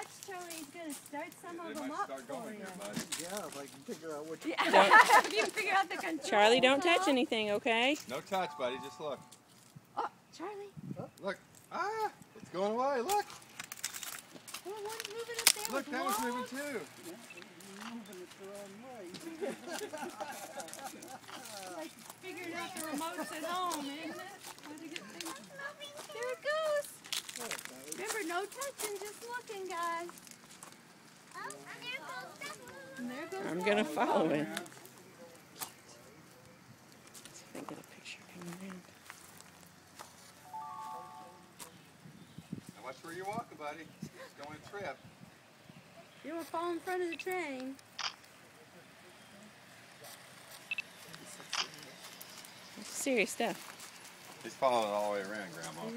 Watch, Charlie's gonna start some of them up for you. Yeah, if I can figure out which. If you can figure out the controls. Charlie, don't touch anything, okay? No touch, buddy. Just look. Oh, Charlie. Look. Ah, it's going away. Look. Oh, one's moving up there. Look, that was moving too. Moving it the wrong way. Like figuring out the remotes at home, isn't it? How to get things. There it goes. Remember, no touching, just looking, guys. Oh, and there goes I'm gonna follow it. See if I can get a picture coming in. Now watch where you're walking, buddy. It's going to trip. You don't fall in front of the train. It's serious stuff. He's following it all the way around, Grandma.